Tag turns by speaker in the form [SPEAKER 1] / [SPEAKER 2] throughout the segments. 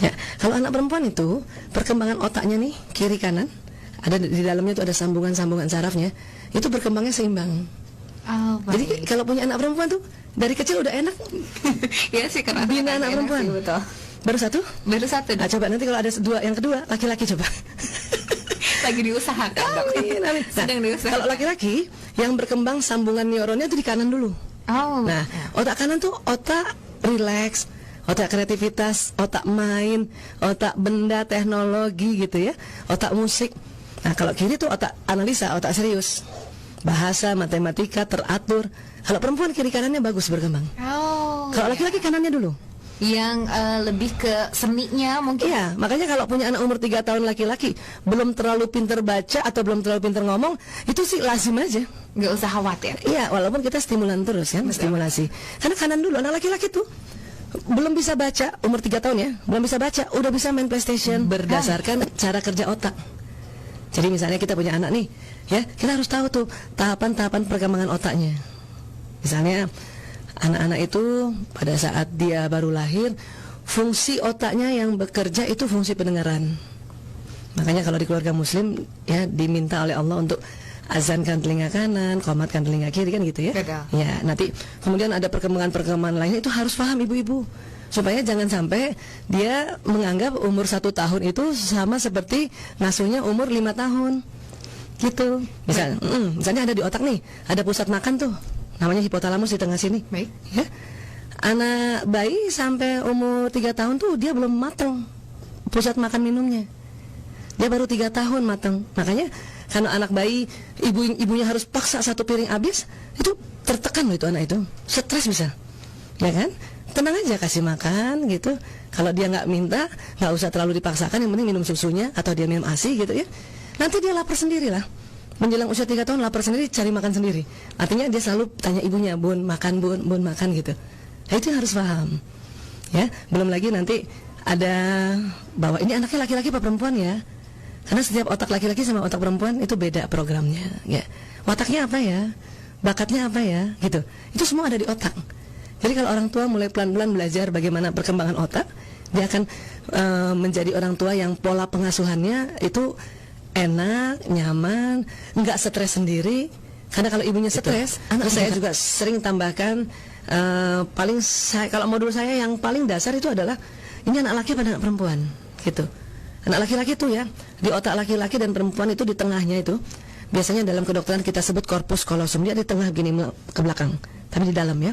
[SPEAKER 1] Ya, kalau anak perempuan itu perkembangan otaknya nih kiri kanan ada di dalamnya itu ada sambungan-sambungan sarafnya itu berkembangnya seimbang.
[SPEAKER 2] Oh,
[SPEAKER 1] Jadi kalau punya anak perempuan tuh dari kecil udah enak.
[SPEAKER 2] ya sih karena
[SPEAKER 1] Bina anak perempuan.
[SPEAKER 2] sih, betul.
[SPEAKER 1] Baru satu?
[SPEAKER 2] Baru satu.
[SPEAKER 1] Nah, coba nanti kalau ada yang kedua laki-laki coba.
[SPEAKER 2] Lagi diusahakan, Dok.
[SPEAKER 1] Amin, amin. Nah,
[SPEAKER 2] Sedang diusahakan.
[SPEAKER 1] kalau laki-laki yang berkembang sambungan neuronnya itu di kanan dulu.
[SPEAKER 2] Oh.
[SPEAKER 1] Nah, otak kanan tuh otak rileks, otak kreativitas, otak main, otak benda, teknologi gitu ya, otak musik. Nah, kalau kiri tuh otak analisa, otak serius, bahasa, matematika, teratur. Kalau perempuan kiri kanannya bagus berkembang.
[SPEAKER 2] Oh.
[SPEAKER 1] Kalau laki-laki kanannya dulu.
[SPEAKER 2] Yang lebih ke seninya mungkin.
[SPEAKER 1] Iya, makanya kalau punya anak umur 3 tahun laki-laki belum terlalu pinter baca atau belum terlalu pinter ngomong, itu sih lazim aja.
[SPEAKER 2] Nggak usah khawatir.
[SPEAKER 1] Iya, walaupun kita stimulan terus kan, stimulasi. Karena kanan dulu anak laki-laki tuh belum bisa baca, umur 3 tahun ya, belum bisa baca, udah bisa main PlayStation berdasarkan cara kerja otak. Jadi misalnya kita punya anak nih, ya, kita harus tahu tuh tahapan-tahapan perkembangan otaknya. Misalnya anak-anak itu pada saat dia baru lahir, fungsi otaknya yang bekerja itu fungsi pendengaran. Makanya kalau di keluarga muslim ya diminta oleh Allah untuk azankan telinga kanan, qomatkan telinga kiri kan gitu ya.
[SPEAKER 2] Betul.
[SPEAKER 1] Ya, nanti kemudian ada perkembangan-perkembangan lainnya itu harus paham ibu-ibu. Supaya jangan sampai dia menganggap umur 1 tahun itu sama seperti ngasuhnya umur 5 tahun. Gitu. Misalnya ada di otak nih, ada pusat makan tuh. Namanya hipotalamus di tengah sini.
[SPEAKER 2] Baik.
[SPEAKER 1] Ya. Anak bayi sampai umur 3 tahun tuh dia belum matang pusat makan minumnya. Dia baru 3 tahun matang. Makanya kalau anak bayi ibunya harus paksa 1 piring habis, itu tertekan loh itu anak itu. Stres bisa. Ya kan? Tenang aja kasih makan gitu. Kalau dia nggak minta, nggak usah terlalu dipaksakan, yang penting minum susunya atau dia minum ASI gitu ya. Nanti dia lapar sendiri lah. Menjelang usia 3 tahun lapar sendiri, cari makan sendiri. Artinya dia selalu tanya ibunya, bun makan, bun makan gitu. Nah, itu yang harus paham. Ya, belum lagi nanti ada bahwa ini anaknya laki-laki apa perempuan ya. Karena setiap otak laki-laki sama otak perempuan itu beda programnya. Ya, wataknya apa ya, bakatnya apa ya, gitu. Itu semua ada di otak. Jadi kalau orang tua mulai pelan-pelan belajar bagaimana perkembangan otak, dia akan menjadi orang tua yang pola pengasuhannya itu enak, nyaman, nggak stres sendiri. Karena kalau ibunya stres, anak saya juga sering tambahkan kalau modul saya yang paling dasar itu adalah ini anak laki pada anak perempuan, gitu. Anak laki-laki itu ya di otak laki-laki dan perempuan itu di tengahnya itu biasanya dalam kedokteran kita sebut corpus callosum, dia di tengah begini ke belakang, tapi di dalam ya.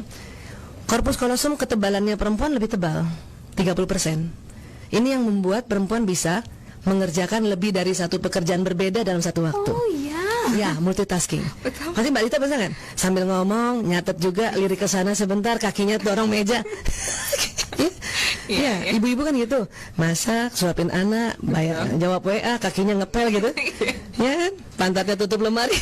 [SPEAKER 1] Corpus callosum ketebalannya perempuan lebih tebal, 30%. Ini yang membuat perempuan bisa mengerjakan lebih dari 1 pekerjaan berbeda dalam 1 waktu.
[SPEAKER 2] Oh iya.
[SPEAKER 1] Ya, multitasking.
[SPEAKER 2] Betul.
[SPEAKER 1] Nanti Mbak Dita bisa kan? Sambil ngomong, nyatet juga, lirik ke sana sebentar, kakinya dorong meja. Ya, ibu-ibu kan gitu. Masak, suapin anak, jawab WA, kakinya ngepel gitu. Ya kan? Pantatnya tutup lemari.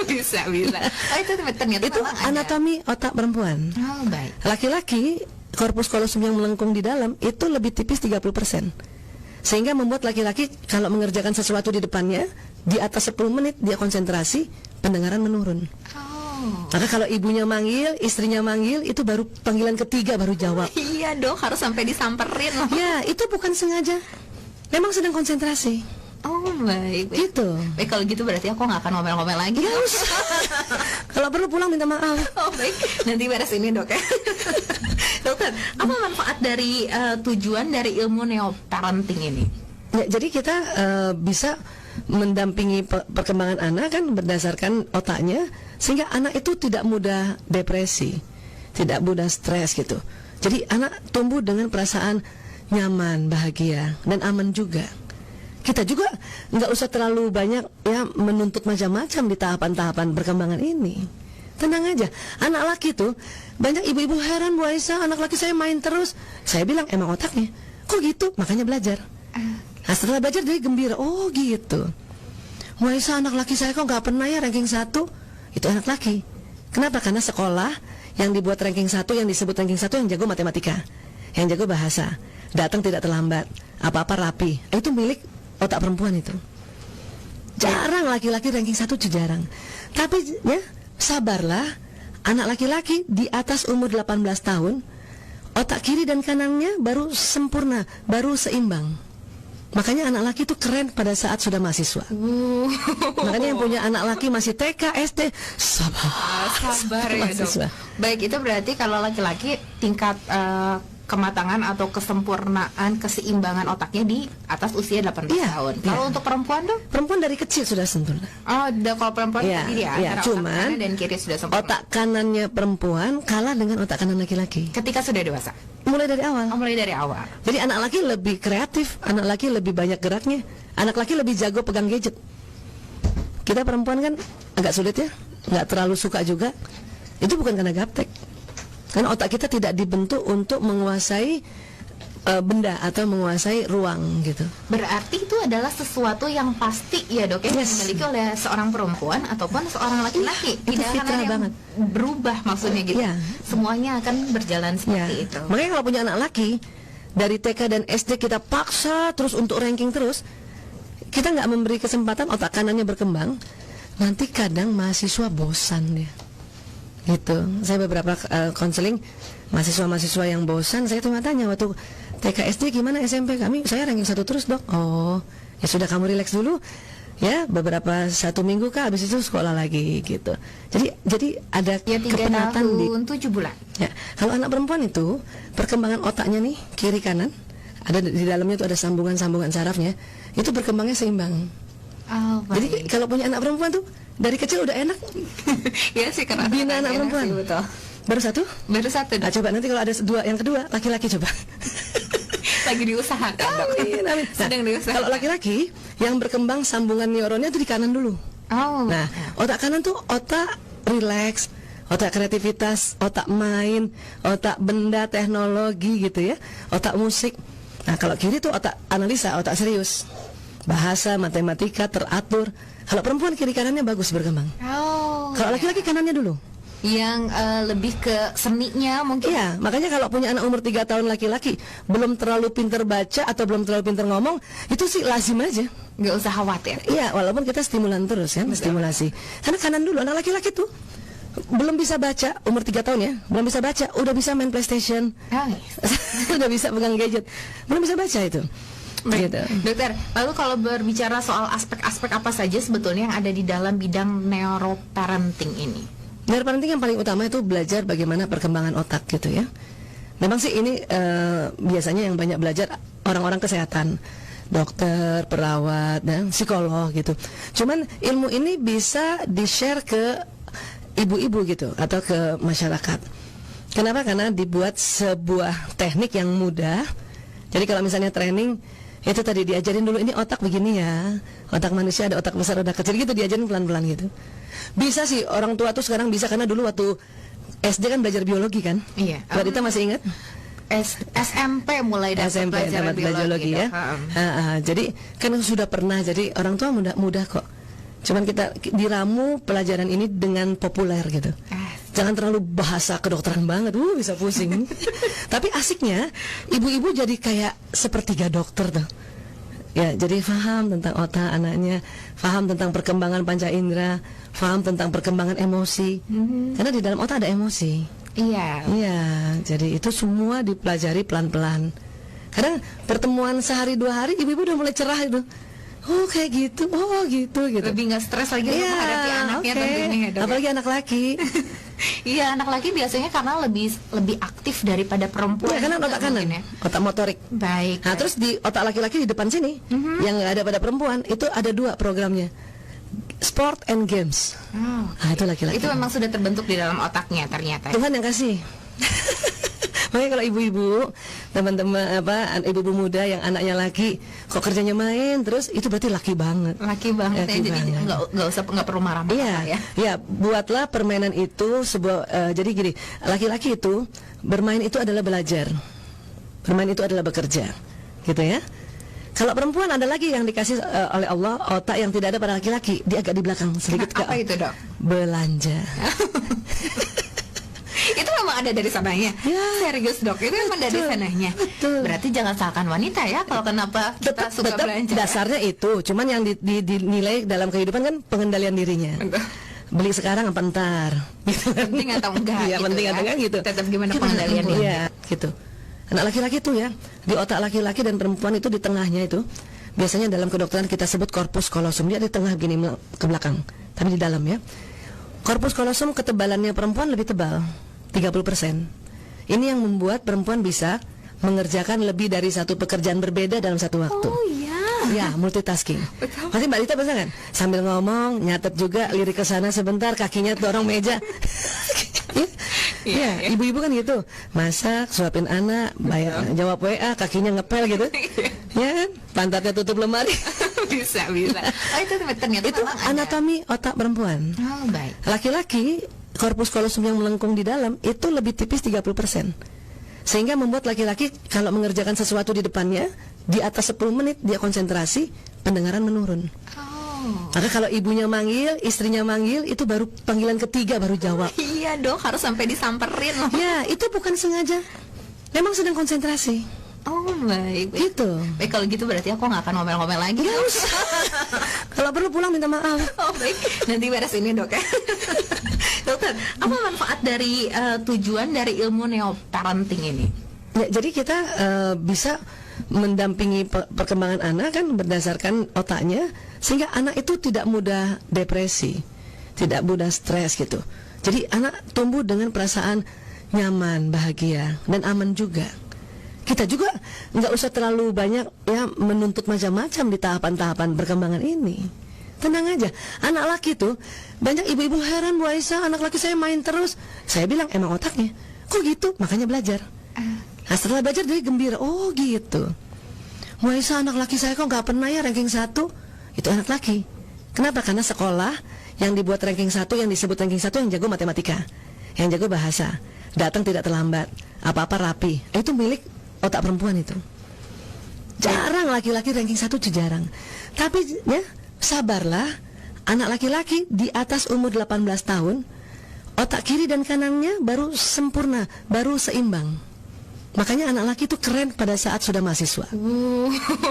[SPEAKER 2] bisa. Oh, itu ternyata
[SPEAKER 1] itu anatomi otak perempuan.
[SPEAKER 2] Oh, baik.
[SPEAKER 1] Laki-laki, corpus callosum yang melengkung di dalam itu lebih tipis 30%. Sehingga membuat laki-laki kalau mengerjakan sesuatu di depannya, di atas 10 menit dia konsentrasi, pendengaran menurun.
[SPEAKER 2] Oh.
[SPEAKER 1] Maka kalau ibunya manggil, istrinya manggil, itu baru panggilan ketiga baru jawab.
[SPEAKER 2] Iya dong, harus sampai disamperin loh.
[SPEAKER 1] Ya, itu bukan sengaja. Memang sedang konsentrasi.
[SPEAKER 2] Oh, baik.
[SPEAKER 1] Gitu.
[SPEAKER 2] Baik, kalau gitu berarti aku nggak akan ngomel-ngomel lagi.
[SPEAKER 1] Nggak usah. Kalau perlu pulang minta maaf.
[SPEAKER 2] Oh, baik. Nanti beres ini, Dok ya. Dokter, apa manfaat dari tujuan dari ilmu neoparenting ini?
[SPEAKER 1] Ya, jadi kita bisa mendampingi perkembangan anak kan berdasarkan otaknya, sehingga anak itu tidak mudah depresi, tidak mudah stres gitu. Jadi anak tumbuh dengan perasaan nyaman, bahagia, dan aman juga. Kita juga nggak usah terlalu banyak ya menuntut macam-macam di tahapan-tahapan perkembangan ini. Tenang aja, anak laki tuh banyak ibu-ibu heran, Bu Aisyah, anak laki saya main terus. Saya bilang emang otaknya, kok gitu? Makanya belajar. Nah setelah belajar dia gembira, oh gitu. Bu Aisyah, anak laki saya kok nggak pernah ya ranking 1. Itu anak laki. Kenapa? Karena sekolah yang dibuat ranking 1, yang disebut ranking 1 yang jago matematika, yang jago bahasa, datang tidak terlambat, apa-apa rapi. Itu milik otak perempuan itu. Jarang laki-laki ranking 1 itu jarang. Tapi ya sabarlah, anak laki-laki di atas umur 18 tahun otak kiri dan kanannya baru sempurna, baru seimbang. Makanya anak laki itu keren pada saat sudah mahasiswa. Makanya yang punya anak laki masih TK, SD,
[SPEAKER 2] sabar ya dok.
[SPEAKER 1] Mahasiswa.
[SPEAKER 2] Baik, itu berarti kalau laki-laki tingkat kematangan atau kesempurnaan keseimbangan otaknya di atas usia 18
[SPEAKER 1] Iya,
[SPEAKER 2] tahun.
[SPEAKER 1] iya.
[SPEAKER 2] Kalau untuk perempuan dok?
[SPEAKER 1] Perempuan dari kecil sudah sempurna.
[SPEAKER 2] Oh, kalau perempuan
[SPEAKER 1] Iya,
[SPEAKER 2] tadi ya,
[SPEAKER 1] iya,
[SPEAKER 2] antara
[SPEAKER 1] cuman
[SPEAKER 2] otak kanan dan kiri sudah sempurna.
[SPEAKER 1] Otak kanannya perempuan kalah dengan otak kanan laki-laki.
[SPEAKER 2] Ketika sudah dewasa.
[SPEAKER 1] Mulai dari awal.
[SPEAKER 2] Oh, mulai dari awal.
[SPEAKER 1] Jadi anak laki lebih kreatif, anak laki lebih banyak geraknya, anak laki lebih jago pegang gadget. Kita perempuan kan agak sulit ya, nggak terlalu suka juga. Itu bukan karena gaptek, karena otak kita tidak dibentuk untuk menguasai benda atau menguasai ruang gitu.
[SPEAKER 2] Berarti itu adalah sesuatu yang pasti ya dok, yang
[SPEAKER 1] Yes.
[SPEAKER 2] dimiliki oleh seorang perempuan ataupun seorang laki-laki.
[SPEAKER 1] Itu
[SPEAKER 2] Tidak akan
[SPEAKER 1] fitrah
[SPEAKER 2] ada yang
[SPEAKER 1] banget.
[SPEAKER 2] berubah maksudnya gitu.
[SPEAKER 1] Iya.
[SPEAKER 2] Semuanya akan berjalan
[SPEAKER 1] Ya.
[SPEAKER 2] seperti itu.
[SPEAKER 1] Makanya kalau punya anak laki dari TK dan SD kita paksa terus untuk ranking terus, kita nggak memberi kesempatan otak kanannya berkembang. Nanti kadang mahasiswa bosan dia. Gitu. Saya beberapa konseling mahasiswa-mahasiswa yang bosan, saya tanya waktu TK SD gimana, SMP kami saya ranking 1 terus dok. Oh ya sudah, kamu relax dulu ya, beberapa 1 minggu kah, habis itu sekolah lagi gitu. Jadi ada
[SPEAKER 2] Ya 3
[SPEAKER 1] kepenatan di
[SPEAKER 2] tahun 7 bulan.
[SPEAKER 1] ya. Kalau anak perempuan itu perkembangan otaknya nih kiri kanan ada di dalamnya itu ada sambungan-sambungan sarafnya, itu berkembangnya seimbang.
[SPEAKER 2] Oh,
[SPEAKER 1] Jadi
[SPEAKER 2] baik.
[SPEAKER 1] kalau punya anak perempuan tuh dari kecil udah enak
[SPEAKER 2] Ya sih, karena
[SPEAKER 1] bina anak perempuan.
[SPEAKER 2] sih, betul.
[SPEAKER 1] Baru 1.
[SPEAKER 2] Baru 1
[SPEAKER 1] Nah,
[SPEAKER 2] dok.
[SPEAKER 1] coba nanti kalau ada yang kedua laki-laki coba.
[SPEAKER 2] Lagi diusahakan dok.
[SPEAKER 1] Amin, amin. Nah,
[SPEAKER 2] Sedang diusahakan.
[SPEAKER 1] kalau laki-laki yang berkembang sambungan neuronnya itu di kanan dulu.
[SPEAKER 2] Oh.
[SPEAKER 1] Nah, otak kanan tuh otak relax, otak kreativitas, otak main, otak benda teknologi gitu ya, otak musik. Nah, kalau kiri tuh otak analisa, otak serius, bahasa, matematika, teratur. Kalau perempuan kiri kanannya bagus berkembang.
[SPEAKER 2] Oh.
[SPEAKER 1] Kalau laki-laki kanannya dulu.
[SPEAKER 2] Yang lebih ke seninya mungkin.
[SPEAKER 1] Iya, makanya kalau punya anak umur 3 tahun laki-laki belum terlalu pinter baca atau belum terlalu pinter ngomong, itu sih lazim aja.
[SPEAKER 2] Nggak usah khawatir.
[SPEAKER 1] Iya, walaupun kita stimulan terus kan, stimulasi. Karena kanan dulu, anak laki-laki tuh belum bisa baca, umur 3 tahun ya, belum bisa baca, udah bisa main PlayStation,
[SPEAKER 2] Oh,
[SPEAKER 1] udah bisa pegang gadget, belum bisa baca itu.
[SPEAKER 2] baik.
[SPEAKER 1] Gitu.
[SPEAKER 2] Dokter, lalu kalau berbicara soal aspek-aspek apa saja sebetulnya yang ada di dalam bidang neuroparenting ini?
[SPEAKER 1] Neuroparenting yang paling utama itu belajar bagaimana perkembangan otak gitu ya. Memang sih ini biasanya yang banyak belajar orang-orang kesehatan, dokter, perawat, dan psikolog gitu. Cuman ilmu ini bisa di-share ke ibu-ibu gitu atau ke masyarakat. Kenapa? Karena dibuat sebuah teknik yang mudah. Jadi kalau misalnya training itu tadi diajarin dulu, ini otak begini ya, otak manusia ada otak besar, otak kecil gitu, diajarin pelan-pelan gitu. Bisa sih orang tua tuh sekarang bisa, karena dulu waktu SD kan belajar biologi kan.
[SPEAKER 2] Iya.
[SPEAKER 1] Mbak Dita masih ingat?
[SPEAKER 2] SMP mulai dapat
[SPEAKER 1] SMP
[SPEAKER 2] pelajaran
[SPEAKER 1] dapat biologi ya.
[SPEAKER 2] Dok.
[SPEAKER 1] Jadi kan sudah pernah, jadi orang tua mudah kok. Cuman kita diramu pelajaran ini dengan populer gitu. Jangan terlalu bahasa kedokteran banget, bisa pusing. Tapi asiknya, ibu-ibu jadi kayak sepertiga dokter tuh. Ya, jadi paham tentang otak anaknya, paham tentang perkembangan panca indera, paham tentang perkembangan emosi. Karena di dalam otak ada emosi.
[SPEAKER 2] Iya.
[SPEAKER 1] Iya, jadi itu semua dipelajari pelan-pelan. Kadang pertemuan sehari 2 hari, ibu-ibu udah mulai cerah itu. Oh kayak gitu, oh gitu.
[SPEAKER 2] Lebih nggak stres lagi untuk menghadapi anaknya tentunya ya, Dok, ya.
[SPEAKER 1] Apalagi anak laki.
[SPEAKER 2] Iya, anak laki biasanya karena lebih aktif daripada perempuan.
[SPEAKER 1] Iya, karena
[SPEAKER 2] juga
[SPEAKER 1] otak kanan,
[SPEAKER 2] mungkin ya.
[SPEAKER 1] otak motorik.
[SPEAKER 2] Baik.
[SPEAKER 1] Nah, terus di otak laki-laki di depan sini, yang nggak ada pada perempuan, itu ada 2 programnya, sport and games.
[SPEAKER 2] Oh.
[SPEAKER 1] Nah, itu laki-laki.
[SPEAKER 2] Itu memang sudah terbentuk di dalam otaknya ternyata.
[SPEAKER 1] Tuhan yang kasih. Makanya kalau ibu-ibu, teman-teman ibu-ibu muda yang anaknya laki, kok kerjanya main terus, itu berarti laki banget.
[SPEAKER 2] Laki banget ya,
[SPEAKER 1] Laki
[SPEAKER 2] jadi
[SPEAKER 1] banget.
[SPEAKER 2] nggak perlu marah-marah
[SPEAKER 1] Iya,
[SPEAKER 2] ya.
[SPEAKER 1] ya, buatlah permainan itu sebuah. Jadi gini, laki-laki itu bermain itu adalah belajar, bermain itu adalah bekerja, gitu ya. Kalau perempuan ada lagi yang dikasih oleh Allah otak yang tidak ada pada laki-laki, dia agak di belakang sedikit.
[SPEAKER 2] Apa itu, Dok?
[SPEAKER 1] Belanja.
[SPEAKER 2] Itu memang ada dari sananya.
[SPEAKER 1] Ya.
[SPEAKER 2] Serius, Dok, itu memang dari
[SPEAKER 1] Betul.
[SPEAKER 2] sananya.
[SPEAKER 1] Betul.
[SPEAKER 2] Berarti jangan salahkan wanita ya kalau kenapa kita suka
[SPEAKER 1] Tetap
[SPEAKER 2] belanja.
[SPEAKER 1] dasarnya itu, cuman yang dinilai dalam kehidupan kan pengendalian dirinya.
[SPEAKER 2] Betul.
[SPEAKER 1] beli sekarang apa ntar gitu kan.
[SPEAKER 2] Penting atau enggak
[SPEAKER 1] Iya,
[SPEAKER 2] gitu
[SPEAKER 1] penting
[SPEAKER 2] ya.
[SPEAKER 1] atau enggak gitu.
[SPEAKER 2] Tetap gimana pengendaliannya.
[SPEAKER 1] Iya, gitu. Anak laki-laki tuh ya, di otak laki-laki dan perempuan itu di tengahnya itu biasanya dalam kedokteran kita sebut corpus callosum. Dia di tengah gini ke belakang, tapi di dalam ya. Corpus callosum ketebalannya perempuan lebih tebal, 30%. Ini yang membuat perempuan bisa mengerjakan lebih dari satu pekerjaan berbeda dalam satu waktu.
[SPEAKER 2] Oh iya.
[SPEAKER 1] Ya, multitasking.
[SPEAKER 2] Betul.
[SPEAKER 1] Pasti Mbak Lita bisa kan? Sambil ngomong, nyatet juga, lirik ke sana sebentar, kakinya dorong meja. Ya, ibu-ibu kan gitu. Masak, suapin anak, bayar, jawab WA, kakinya ngepel gitu. Ya kan? Pantatnya tutup lemari.
[SPEAKER 2] bisa. Oh itu ternyata
[SPEAKER 1] Itu
[SPEAKER 2] memang ada.
[SPEAKER 1] anatomi otak perempuan.
[SPEAKER 2] Oh baik.
[SPEAKER 1] Laki-laki, korpus callosum yang melengkung di dalam itu lebih tipis 30%. Sehingga membuat laki-laki kalau mengerjakan sesuatu di depannya, di atas 10 menit dia konsentrasi, pendengaran menurun.
[SPEAKER 2] Oh.
[SPEAKER 1] Maka kalau ibunya manggil, istrinya manggil, itu baru panggilan ketiga baru jawab.
[SPEAKER 2] Iya dong, harus sampai disamperin loh.
[SPEAKER 1] Ya, itu bukan sengaja. Memang sedang konsentrasi.
[SPEAKER 2] Oh baik.
[SPEAKER 1] Gitu.
[SPEAKER 2] Baik kalau gitu berarti aku nggak akan ngomel-ngomel lagi.
[SPEAKER 1] Nggak usah. Kalau perlu pulang minta maaf.
[SPEAKER 2] Oh baik, nanti beres ini dok ya. Dokter, apa manfaat dari tujuan dari ilmu neoparenting ini?
[SPEAKER 1] Ya, jadi kita bisa mendampingi perkembangan anak kan berdasarkan otaknya, sehingga anak itu tidak mudah depresi, tidak mudah stres gitu. Jadi anak tumbuh dengan perasaan nyaman, bahagia, dan aman juga. Kita juga nggak usah terlalu banyak ya menuntut macam-macam di tahapan-tahapan perkembangan ini. Tenang aja, anak laki tuh banyak ibu-ibu heran, Bu Aisyah, anak laki saya main terus. Saya bilang emang otaknya, kok gitu? Makanya belajar. Nah setelah belajar dia gembira, oh gitu. Bu Aisyah, anak laki saya kok nggak pernah ya ranking 1. Itu anak laki. Kenapa? Karena sekolah yang dibuat ranking 1, yang disebut ranking 1 yang jago matematika, yang jago bahasa, datang tidak terlambat, apa-apa rapi. Itu milik otak perempuan itu. Jarang laki-laki ranking 1 itu jarang. Tapi ya sabarlah, anak laki-laki di atas umur 18 tahun, otak kiri dan kanannya baru sempurna, baru seimbang. Makanya anak laki itu keren pada saat sudah mahasiswa.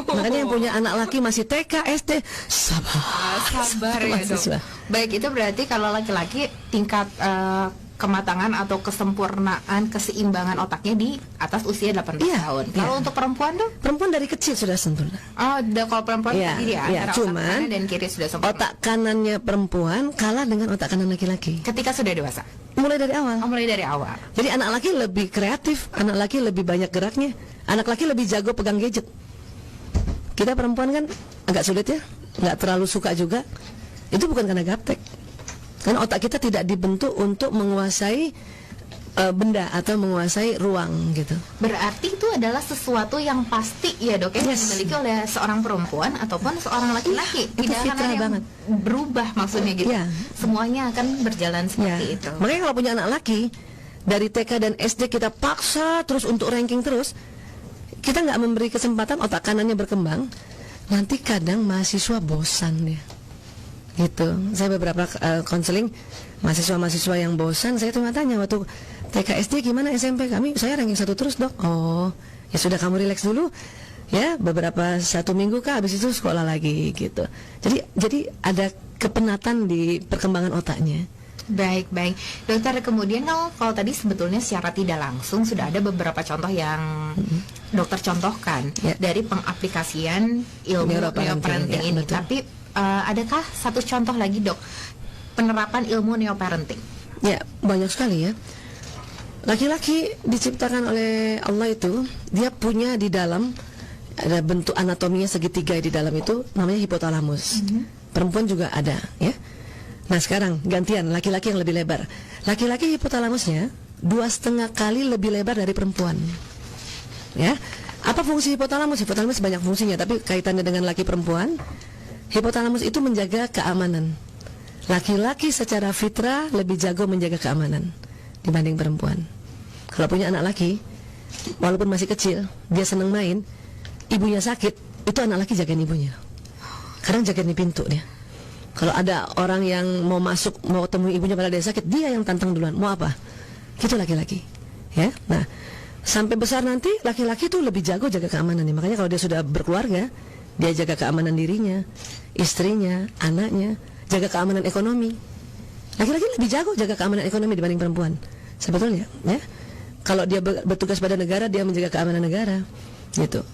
[SPEAKER 1] Makanya yang punya anak laki masih TK, SD,
[SPEAKER 2] Sabar ya
[SPEAKER 1] mahasiswa.
[SPEAKER 2] dok. Baik, itu berarti kalau laki-laki tingkat kematangan atau kesempurnaan keseimbangan otaknya di atas usia 18
[SPEAKER 1] Iya,
[SPEAKER 2] tahun.
[SPEAKER 1] iya.
[SPEAKER 2] Kalau untuk perempuan tuh?
[SPEAKER 1] Perempuan dari kecil sudah sempurna.
[SPEAKER 2] Oh, kalau perempuan
[SPEAKER 1] Iya,
[SPEAKER 2] tadi ya,
[SPEAKER 1] iya,
[SPEAKER 2] antara
[SPEAKER 1] cuman
[SPEAKER 2] otak kanan dan kiri sudah sempurna.
[SPEAKER 1] Otak kanannya perempuan kalah dengan otak kanan laki-laki.
[SPEAKER 2] Ketika sudah dewasa.
[SPEAKER 1] Mulai dari awal.
[SPEAKER 2] Oh, mulai dari awal.
[SPEAKER 1] Jadi anak laki lebih kreatif, anak laki lebih banyak geraknya, anak laki lebih jago pegang gadget. Kita perempuan kan agak sulit ya, nggak terlalu suka juga. Itu bukan karena gaptek, karena otak kita tidak dibentuk untuk menguasai benda atau menguasai ruang gitu.
[SPEAKER 2] Berarti itu adalah sesuatu yang pasti ya dok ya,
[SPEAKER 1] Yes.
[SPEAKER 2] dimiliki oleh seorang perempuan ataupun seorang laki-laki.
[SPEAKER 1] Itu
[SPEAKER 2] Tidak akan
[SPEAKER 1] fitrah
[SPEAKER 2] ada yang
[SPEAKER 1] banget.
[SPEAKER 2] berubah maksudnya gitu.
[SPEAKER 1] Iya.
[SPEAKER 2] Semuanya akan berjalan
[SPEAKER 1] Ya.
[SPEAKER 2] seperti itu.
[SPEAKER 1] Makanya kalau punya anak laki dari TK dan SD kita paksa terus untuk ranking terus, kita nggak memberi kesempatan otak kanannya berkembang. Nanti kadang mahasiswa bosan ya. Gitu. Saya beberapa konseling mahasiswa-mahasiswa yang bosan, saya tuh tanya waktu TK SD gimana, SMP kami saya ranking 1 terus dok. Oh ya sudah, kamu relax dulu ya, beberapa 1 minggu kah, habis itu sekolah lagi gitu. Jadi ada kepenatan di perkembangan otaknya.
[SPEAKER 2] Baik. Dokter, kemudian kalau tadi sebetulnya secara tidak langsung sudah ada beberapa contoh yang dokter contohkan
[SPEAKER 1] Ya.
[SPEAKER 2] dari pengaplikasian ilmu neoparenting
[SPEAKER 1] ya,
[SPEAKER 2] ini.
[SPEAKER 1] betul.
[SPEAKER 2] Tapi adakah satu contoh lagi dok, penerapan ilmu neoparenting?
[SPEAKER 1] Ya, banyak sekali ya. Laki-laki diciptakan oleh Allah itu, dia punya di dalam ada bentuk anatominya segitiga di dalam itu, namanya hipotalamus. Perempuan juga ada ya. Nah sekarang gantian, laki-laki yang lebih lebar. Laki-laki hipotalamusnya 2,5 kali lebih lebar dari perempuan. Ya, apa fungsi hipotalamus? Hipotalamus banyak fungsinya, tapi kaitannya dengan laki perempuan. Hipotalamus itu menjaga keamanan. Laki-laki secara fitrah lebih jago menjaga keamanan dibanding perempuan. Kalau punya anak laki, walaupun masih kecil, dia senang main, ibunya sakit, itu anak laki jagain ibunya. Kadang jagain di pintu dia. Kalau ada orang yang mau masuk, mau temui ibunya pada dia sakit, dia yang tantang duluan. Mau apa? Gitu laki-laki. Ya, nah sampai besar nanti laki-laki itu lebih jago jaga keamanan nih. Makanya kalau dia sudah berkeluarga, dia jaga keamanan dirinya, istrinya, anaknya, jaga keamanan ekonomi. Laki-laki lebih jago jaga keamanan ekonomi dibanding perempuan sebetulnya, ya. Kalau dia bertugas pada negara, dia menjaga keamanan negara, gitu.